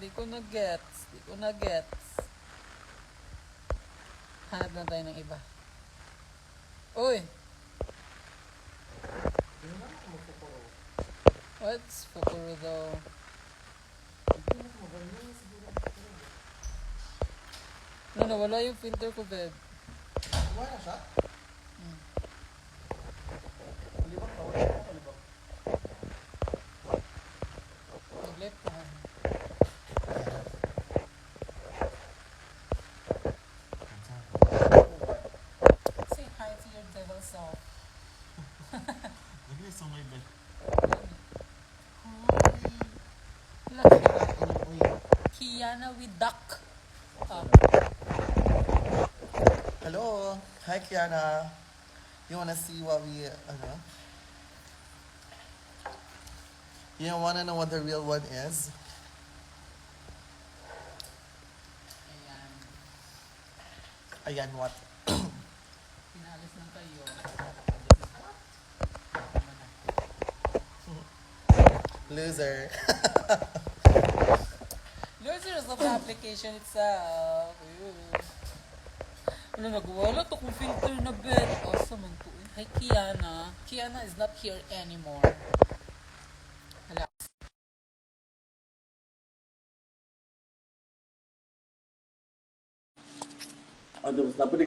Di ko na-gets. Di ko na-gets. Hanap na tayo ng iba. Uy! What's Fukuro though? No, nawala yung filter ko, babe. Wala siya? Malibak ka, wala ka malibak. Nag-left ko. Say hi to your devil self. Nagli sa may bed. Laki na. Kiana with duck. Hello! Hi, Kiana. You wanna see what we, You wanna know what the real one is? Ayan. Ayan, what? Pinalis ng kayo. Loser. Losers of the application itself. Ano, nagwala to kung filter na bed. Awesome man to. Hi, Kiana. Kiana is not here anymore. Hala. Tapos dapat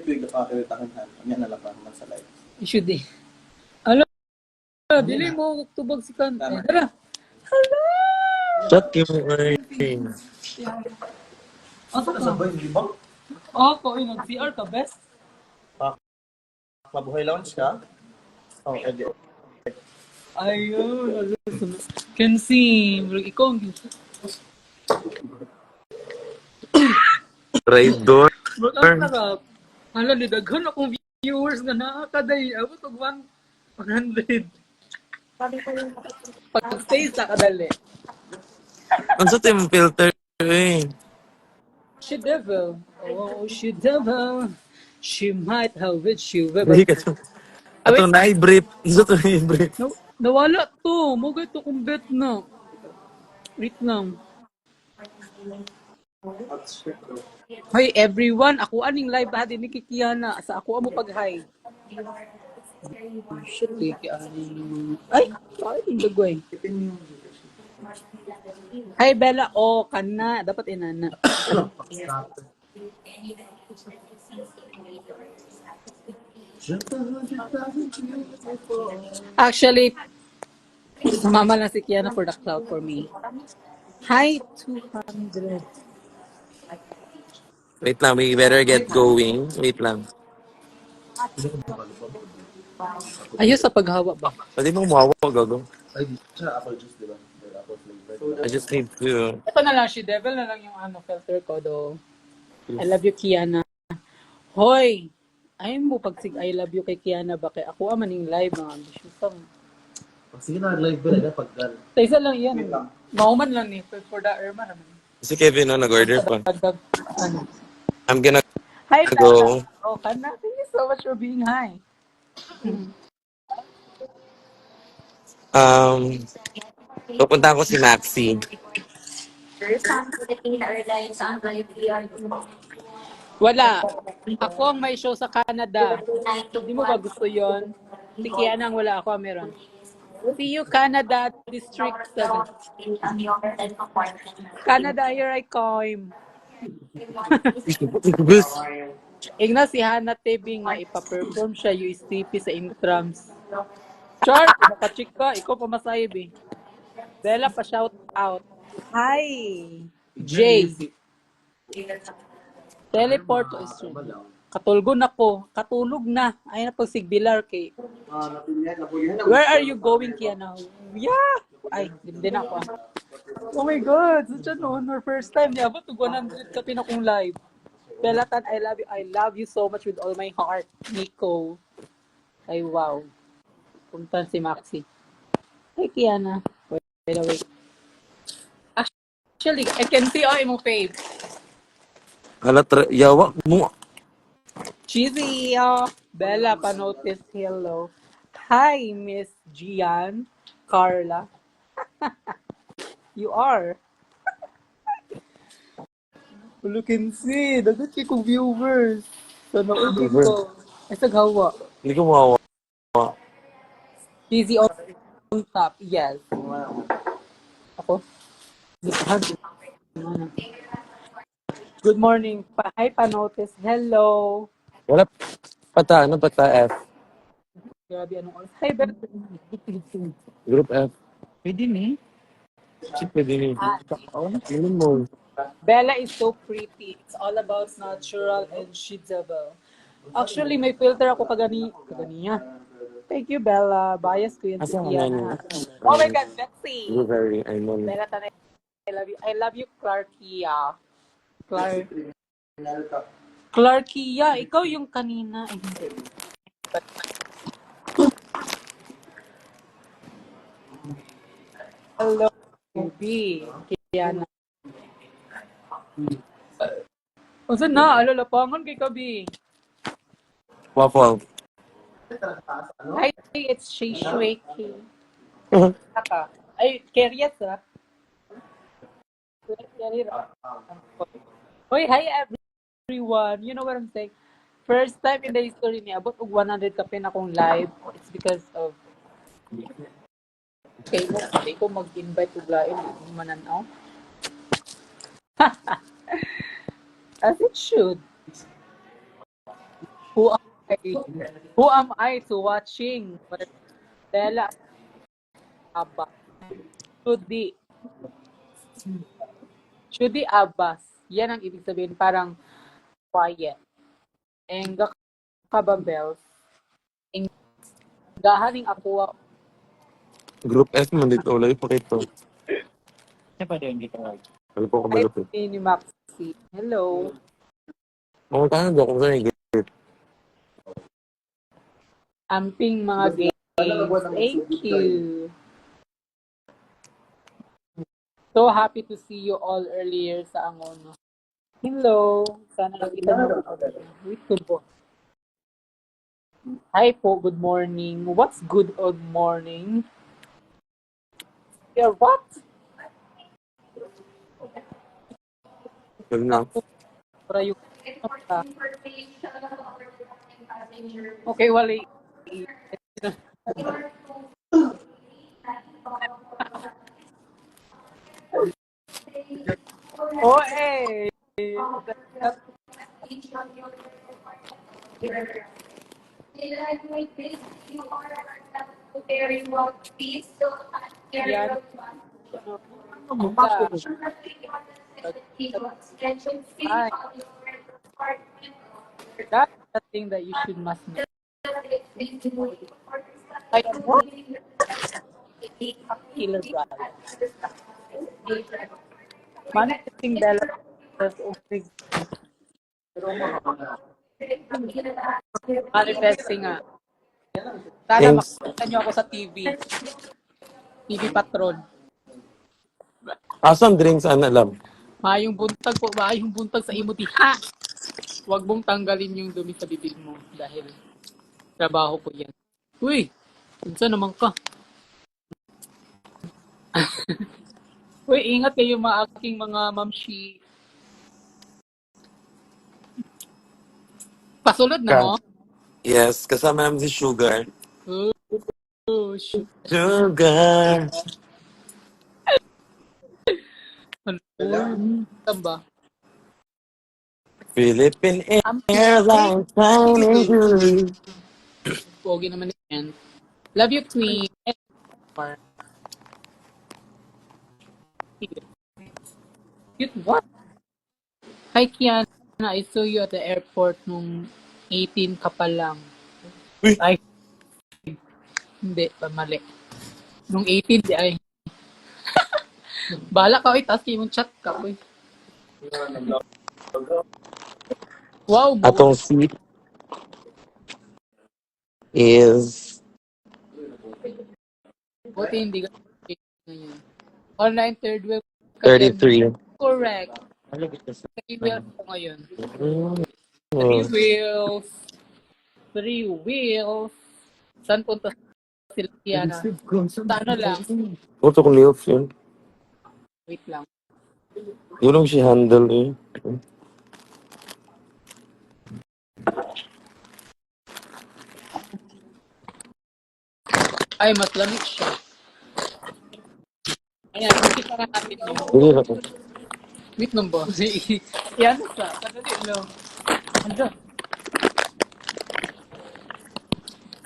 nakakiritahan niya na lang man sa live. Issue din. Ala, dili mo tubag si Kan. Eh, tara. Chat yung Asa ka? Sabay, di ba? Ako, nag-CR ka, best. Mabuhay lounge ka? Oh, edi. Ayun, Kenzie, ikaw ang Raidor. Bro, ang sarap. Hala, didaghan akong viewers na nakakaday. Abot og 100. Pag-stay sa kadali. Ano sa team filter eh? She devil. Oh, she devil. She might have it, she will. Hindi ka to. Ah, wait. Ito na-brief. Isa to na-brief. Nawala to. Mugay to kung bet na. Wait lang. Hoy, everyone. Ako aning live ha din ni Kikiana. Sa ako amo pag-hi. Shit, Kikiana. Ay, yung dagway. Hi, Bella. Oh, kana. Dapat inana. Actually, sumama lang si Kiana for the cloud for me. Hi, 200. Wait lang, we better get going. Wait lang. Ayos sa paghawa ba? Pwede mo mawawa, gago. Ay, di siya apple juice, di ba? Apple flavor. I just need to... Ito na lang, si Devil na lang yung filter ko do. I love you, Kiana. Hoy! Ayun mo pagsig I love you kay Kiana ba? Kay ako maning live mga ambisyon. Sige na, live ba na paggal? Sa isa lang yan. Mauman lang ni for the Irma naman. Si Kevin, no, nag-order pa. Dagdag, ano. I'm gonna Hi, go. Bella. Oh, Kana. Thank you so much for being hi. Pupunta ako si Maxi. Wala. Ako ang may show sa Canada. Hindi mo ba gusto yon? Si Kiana ang wala ako ang meron. See you, Canada District 7. Canada, here I come. Igna si Hannah Tebing nga ipa-perform siya USTP sa Intrams. Char, nakachik ka. Ikaw pa masayib eh. Bella pa shout out. Hi! Jay. Teleport to Australia. Katulgon ako. Katulog na. Ay na pag sigbilar kay. Where are you going, Kiana? Yeah! Ay, hindi na ako. Oh my God! Such an honor. First time niya. Ba't 100 ka pinakong live? Belatan, I love you. I love you so much with all my heart. Nico. Ay, wow. Puntan si Maxi. Hey, Kiana. Wait. Actually, I can see all mo fave. Yawa mo. Cheesy. Bella, pa-notice. Hello. Hi, Miss Gian. Carla. You are. You can see, dagat kay kong viewers. So, naudin Viewers. ko. Ay, saghawa. Hindi ko mawawa. Busy on top. Yes. Ako. Good morning. Hi, Panotis. Hello. Wala pata, ano pata F? Grabe, anong oras? Hi, Bella. Group F. Pwede ni. Chip pwede ni. Ano mo? Bella is so pretty. It's all about natural and shidable. Actually, may filter ako kaganiya. Thank you, Bella. Bias ko yan si Asa ka na niya? Kiana. Oh my God, Betsy. Blueberry, I know. Bella, tanay. I love you. I love you, Clarkia. Clarkia, ikaw yung kanina. Ay, hindi. Hello, B. Kiana. O saan na? Alalapangan kay Kabi. Waffle. Hi, it's Shay Shueki. Saka. Ay, Kerias ah. Hoy, hi everyone. You know what I'm saying? First time in the history niya, abot og 100 ka pin akong live. It's because of kay ko mag-invite og lain, di mo mananaw. As it should. Who am I? Who am I to watching? Bella Abbas. Shudi Abbas. Yan ang ibig sabihin, parang quiet. Engga kababels. Enggahaning ako. Group F man dito. Wala yung pakito. Ano po ko Hi, balot eh. ni Maxi. Hello. Mga tayo daw kung saan yung group. Amping mga games. Thank you. So happy to see you all earlier sa Angono. Hello. Sana nakita mo ako. Wait ko po. Hi po, good morning. What's good old morning? Yeah, what? Yun na. Para yung okay, wali. Oh, eh. Yan. Hi. That's the thing that you should must know. Like, what? Killer brother. Manifesting Bella. Manifesting nga. Sana Thanks. makita nyo ako sa TV. TV Patron. Asan drinks ang alam? Maayong buntag sa imo ha. Huwag mong tanggalin yung dumi sa bibig mo dahil trabaho ko yan. Uy, unsa naman ka? Uy, ingat kayo mga aking mga mamshi. Pasulod na mo? Yes, kasama namin si Sugar. Oh, shoot. Sugar. Saan ba? Philippine Thank Airlines flying you. good. Pogi naman yan. Love you, Queen. Cute what? Hi, Kiana. I saw you at the airport nung 18 ka pa lang. Uy. Ay, hindi. Mali. Nung 18, di ay. Bala ka, oy. Taas kayo mong chat ka, oy. Wow, mo. Atong seat is Buti hindi ka ngayon. Online third wheel. 33. Correct. Three wheels ko ngayon. Three Mm. wheels. Three wheels. Saan punta sila, Kiana? Sa ano lang? Puto ko lios yun. Wait lang. Yun lang si handle eh. Ay, mas lamig siya. Ayan, kita na natin yung Dili na ko. wait nung ba? Yan sa, kadali no. Ano?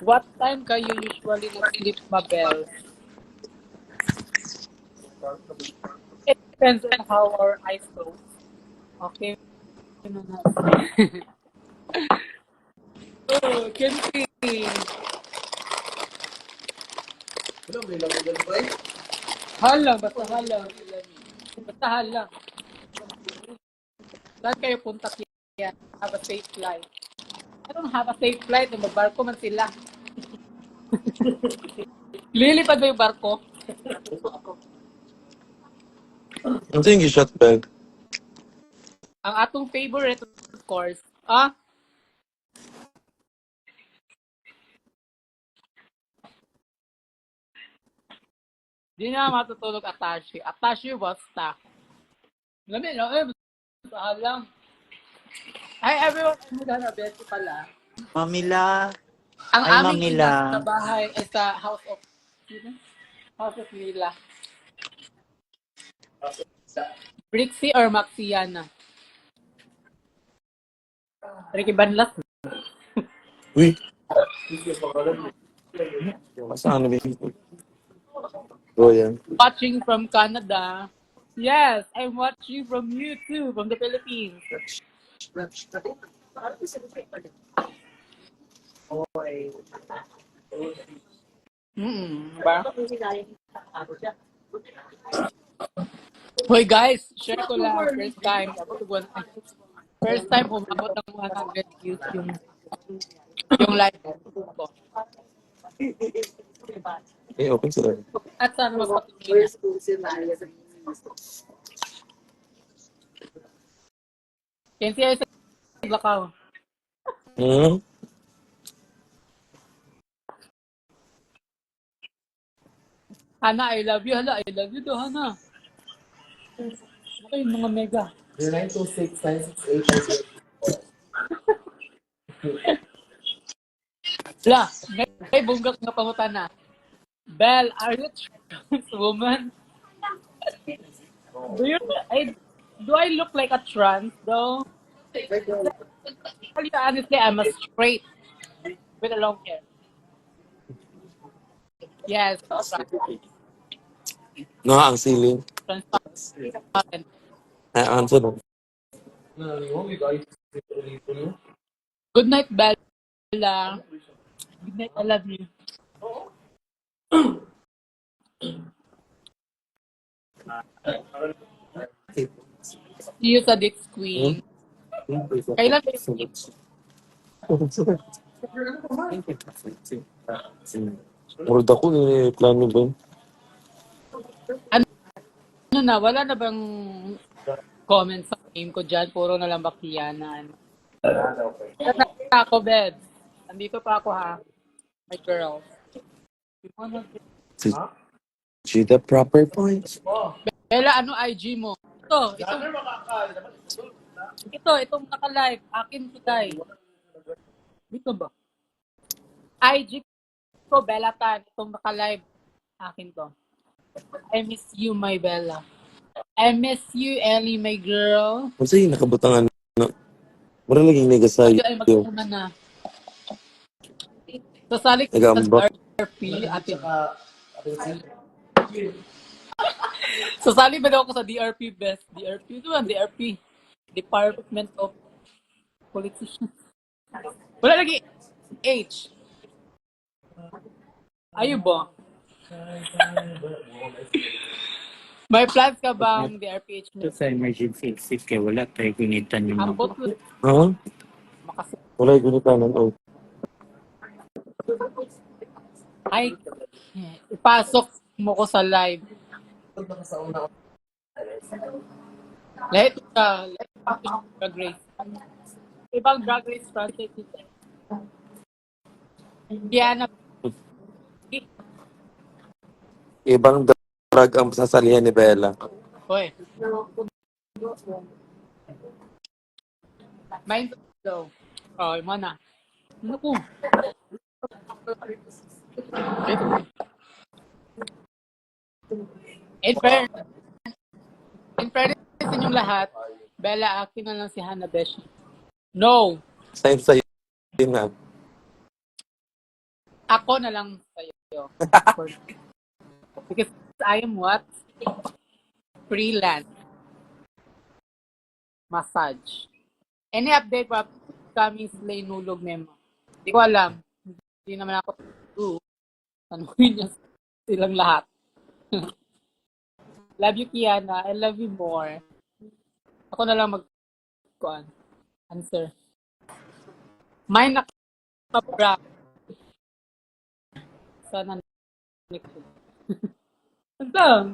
What time kayo usually nag-sleep, Mabel? It depends on how our eyes close. Okay. Ano na? Oh, Kenzie. Halang, basta halang. Basta halang. Saan kayo punta kaya? Have a safe flight. I don't have a safe flight. Magbarko man sila. Lilipad ba yung barko? Ano yung shot bag? Ang atong favorite, of course. Ah, di na matutulog Atashi. Atashi basta. Lamig, no? Eh, basta halang. Hi everyone, I'm Hana Bessie pala. Mamila. Ang Ay, aming ina Mamila. sa bahay ay sa House of Mila. Brixie or Maxiana? Ricky Banlas. Uy, masaan na ba yun? Oh, yan. Watching from Canada. Yes, I'm watching from you too, from the Philippines. Ba? Hoy guys, share ko lang. First time umabot ng 100 views yung live ko. Eh, okay sila. At sana magpatuloy na. Kenzie ay sa Lakaw. Hmm? Hana, I love you. Hala, I love you do, Hana. Ano yung mga mega? 0926968504. La, may bunggak nga pangutan na. Belle, are you trans woman? Do you I do I look like a trans though? Tell you honestly, I'm a straight with a long hair. Yes, No, ang siling. transparent. Ay, answer na. Good night, Bella. Good night, I love you. See you sa Dix Queen. Kailan ba yung date? Murad ako eh, plano ba? Ano na, wala na bang comments sa name ko dyan? Puro na lang bakiyanan. Nandito pa ako, Bed. Nandito pa ako, ha? My girl. See the proper points. Bella, ano IG mo? Itong naka-live. Akin to, guys. Dito ba? IG ko, Bella Tan. Itong naka-live. Akin to. I miss you, my Bella. I miss you, Ellie, my girl. Ano sa'yo nakabutangan na? Mura laging negasayo. Ay, mag-una na. Sasali ko sa Nagambak. DRP, ate. Sasali ba daw ako sa DRP best? DRP? Ito ang DRP. Department of Politicians. Wala lagi H. Ayo ba? May plans ka bang DRPH Ito mo? sa emergency exit kaya wala tayo gunitan yung Ambot ko Ha? makasi. Wala yung gunitanan. Oh. Ay, ipasok mo ko sa live. Lahat ka drag race. Ibang drag race translate nito. Diana, Ibang drag ang sasalihan ni Bella. hoy. Mind daw. Oh, yung mana. Ano ko? In fairness, in fairness sa inyong lahat, Bella, akin na lang si Hannah Beshi. No! Sa'yo na. Ako na lang sa'yo. Because I am what? Freelance. Massage. Any update pa kami Slay Nulog Memo? Hindi ko alam. Hindi naman ako true. Tanungin niya silang lahat. Love you, Kiana. I love you more. Ako na lang answer. May nakabra. Sana next. Ang lang.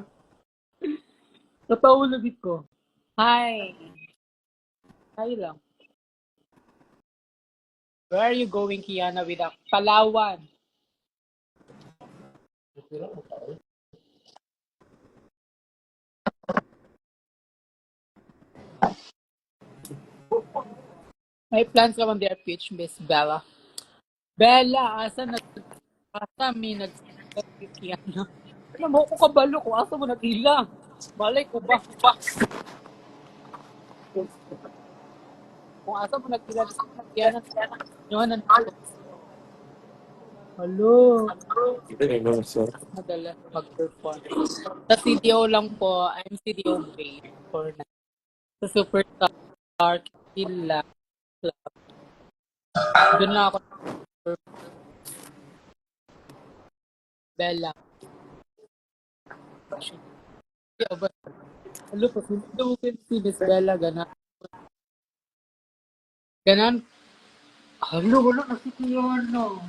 Totoo ulit ko. Hi. Hi lang. Where are you going, Kiana, with a Palawan? May plans ka bang there, Peach, Miss Bella? Bella, asa may Kiana? Alam mo, ko kabalo ko. Asa mo nagila? Malay ko ba? Kung asa mo nagila, Kiana, yun ang Hello. Madala mag-perform. Sa CDO lang po, I'm CDO grade for na. Sa Superstar, Kila, Club. Doon na ako. Bella. Hello po, si Miss Bella, ganan. Hello, nasikiyon, no.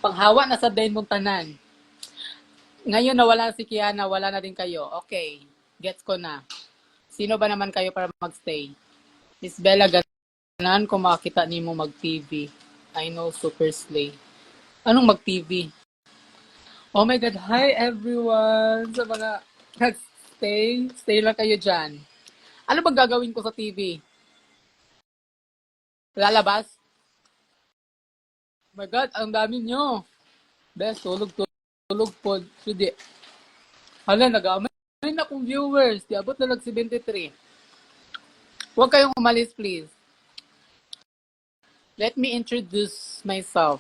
Panghawa na sa din mong tanan. Ngayon nawala si Kiana, wala na din kayo. Okay, gets ko na. Sino ba naman kayo para magstay? Miss Bella, ganan kung makakita ni mo mag-TV. I know, Super Slay. Anong mag-TV? Oh my God, hi everyone! Sa mga stay lang kayo dyan. Ano bang gagawin ko sa TV? Lalabas? Oh my God, ang dami nyo. Best, tulog po. Hindi. Hala, nag-amay na akong viewers. Di abot na 73. Huwag kayong umalis, please. Let me introduce myself.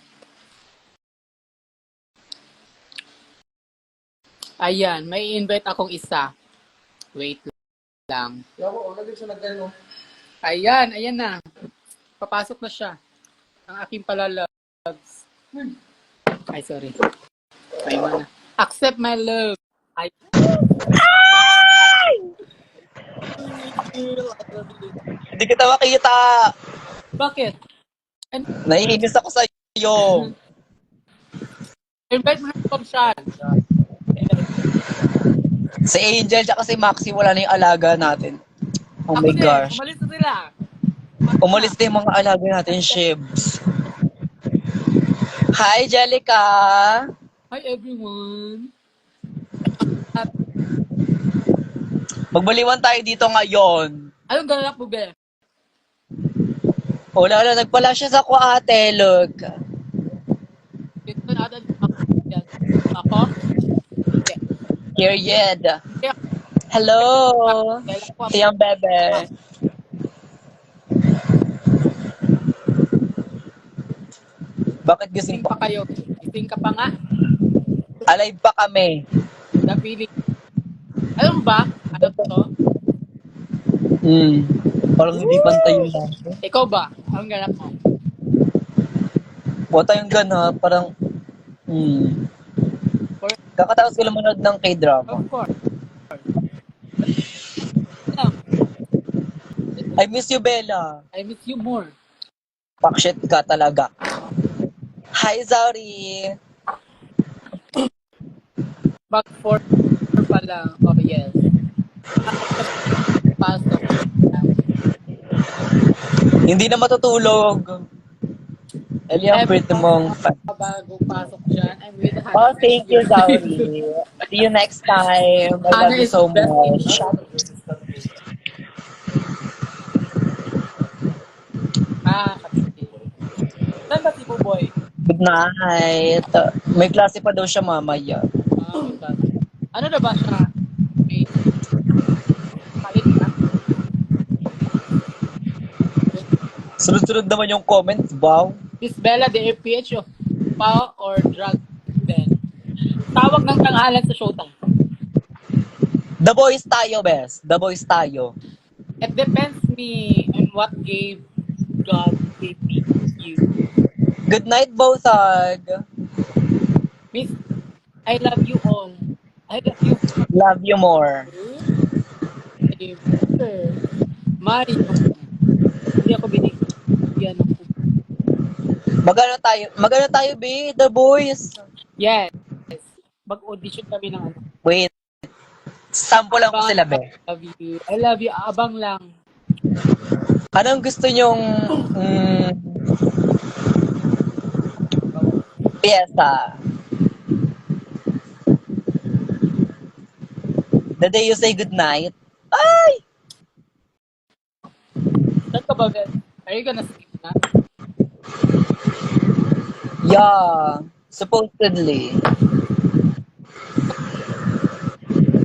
Ayan, may invite akong isa. Wait lang. Ayan na. Papasok na siya. Ang aking palaloves. Ay, sorry. Ay, mana. Accept my love. Ay. Hindi kita makita. Bakit? Naiinis ako sa iyo. Invite mo na yung Sean. Si Angel at si Maxi wala na yung alaga natin. Oh my gosh. Umalis na sila. Umalis na yung mga alaga natin, Shibs. Hi, Jellica. Hi, everyone. Magbaliwan tayo dito ngayon. Anong ganap mo, Be? Wala, nagpala siya sa ate, look. Ito natin. Ako? Okay. Period. Hello. Ito yung bebe. Bakit gising Gising pa pa? kayo. Gising ka pa nga. Alive pa kami. The feeling. Alam mo ba? Ano to? Parang hindi pantay yung lahat. Ikaw ba? Anong ganap mo? Wata yung gana, parang... Kakatapos ko lang manood ng K-drama. Of course. I miss you, Bella. I miss you more. Pakshit ka talaga. Hi, Zauri. Back for pa lang. Oh, yes. Pasok. Hindi na matutulog. Eli, ang pretty mong... Bago pasok dyan, I'm with Hannah. Oh, thank you, Zauri. See you next time. I love you so much. Kapatid. Saan ba si Buboy? Good night. May klase pa daw siya mamaya. May klase. Ano na ba siya? May Sunod-sunod naman yung comments. Wow. Miss Bella, the FPH of pa or drug then. Tawag ng tanghalan sa showtime. The boys tayo, best. The boys tayo. It depends me on what God gave me you. Good night, Bosag. Miss, I love you all. I love you. Love you more. Mario. Hindi ako binigyan ng Magano tayo, B? The boys. Yes. Mag-audition kami ng ano. Wait. Sample lang ko sila, be. I love you. I love you. Abang lang. Anong gusto nyong piyesa? The day you say goodnight? Ay! Saan ka ba, Ben? Are you gonna skip na? Yeah. Supposedly.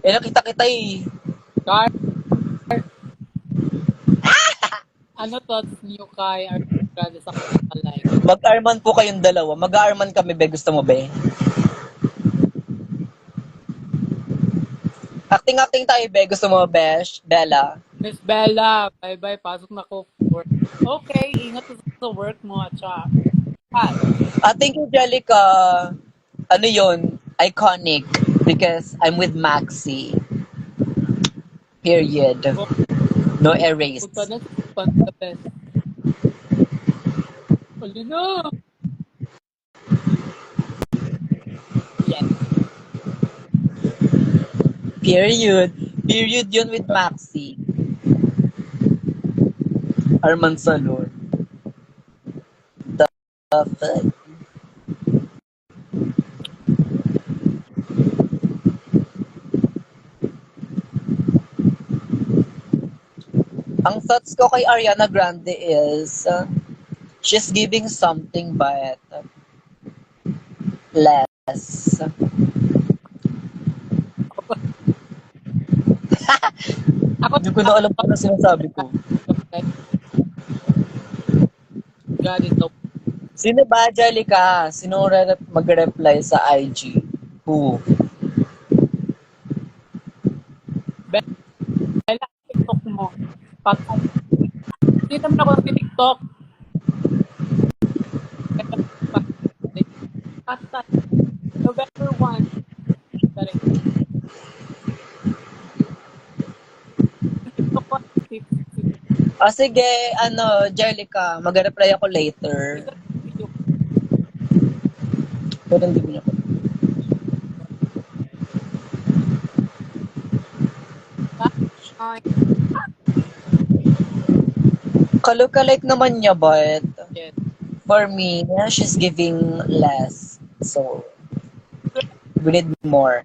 Nakita kita eh. Car? Ano thoughts niyo kay Arcade sa like? Mag-arman po kayong dalawa. Mag-arman kami, be. Gusto mo, be? Acting tayo, be. Gusto mo, Besh? Bella? Miss Bella, bye-bye. Pasok na ko for work. Okay, ingat ka sa work mo, cha. Thank you, Jellica. Ano yun? Iconic. Because I'm with Maxi. Period. No erase. Punta na sa Pantapes. Uli na! Yan. Period. Period yun with Maxi. Arman Salon. The fuck? Ang thoughts ko kay Ariana Grande is she's giving something but less. Hindi ko na alam kung ano sinasabi ko. God is so... Sino ba, Jellica? Sino mag-reply sa IG? Who? Bella, TikTok mo. Patong. Hindi naman ako sa TikTok. Pata. November 1. Sorry. TikTok ko. Sige, Jellica, mag-reply ako later. Pero hindi ko na ako. Kalokalike naman niya, but Yes. for me, she's giving less. So, we need more.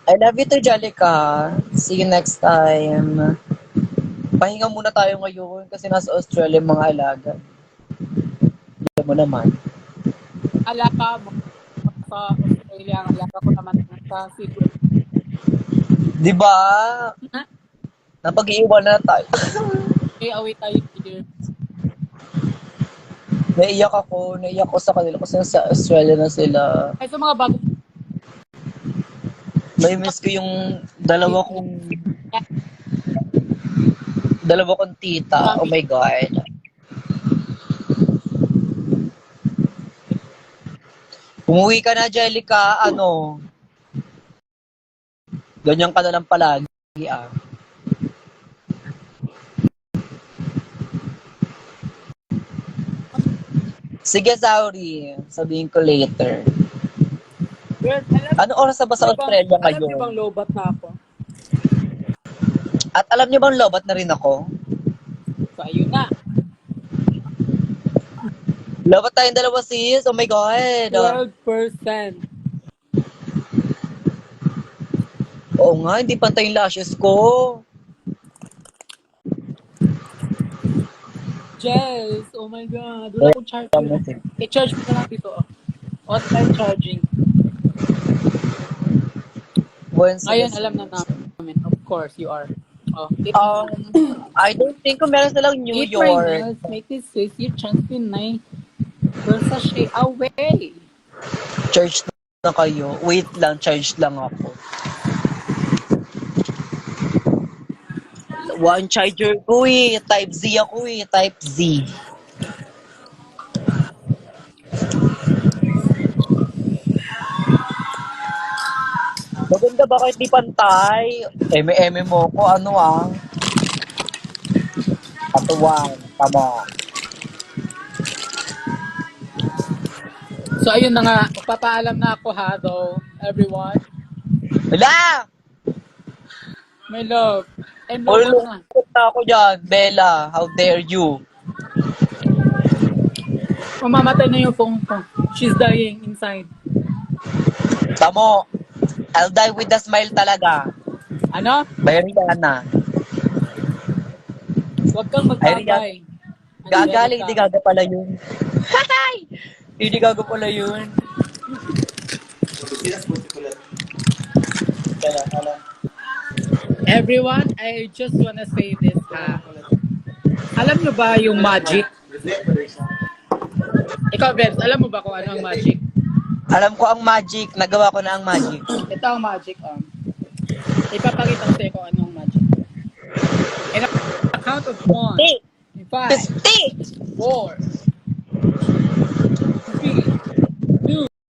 I love you too, Jellica. See you next time. Pahinga muna tayo ngayon kasi nasa Australia mga alaga. Alam mo naman. Alaka mo. Sa Australia, ang alaka ko naman sa Sydney. Di ba? Napag-iiwan na tayo. Okay, away tayo here. Naiyak ko sa kanila kasi sa Australia na sila. Ay, sa mga bago. May miss ko yung dalawa kong tita. Oh my God. Umuwi ka na, Jellica. Ganyan ka na lang palagi, ah. Sige, Zauri. Sabihin ko later. Girl, Ano oras na ba sa Australia alam niyo bang ngayon? lobat na ako? At alam niyo bang lobat na rin ako? So, ayun na. Lobat tayong dalawa, sis. Oh my God. 12%. Oo nga, hindi pantay yung lashes ko. Jess, oh my God. Wala akong charger. I-charge mo na lang dito. On-time charging. Ngayon, alam na namin. Of course, you are Oh, I don't think kung meron silang New eat my York. nails, make this Swiss, you champion na. Sashay away. Charge na kayo. Wait lang, charge lang ako. One charger ko eh. Type Z ako eh. Type Z. Maganda ba kahit di pantay? Eme-eme mo ko, ano ah? Katuwang, tama. So, ayun na nga. Magpapaalam na ako ha, though. Everyone. Wala! My love. And love na. Ulungkot na ako dyan, Bella. How dare you? Mamamatay na yung phone ko. She's dying inside. Tamo, I'll die with a smile talaga. Ano? By Rihanna. Huwag kang magpapay. Gagali, hindi gaga pala yun. Hay! Hindi gaga pala yun. Everyone, I just wanna say this ha. Alam nyo ba yung magic? Ikaw, Bebs, alam mo ba kung ano ang magic? Alam ko ang magic. Nagawa ko na ang magic. Ito ang magic, ipapakita ko sa'yo kung ano ang magic. In a count of 1, 5, 4, 3,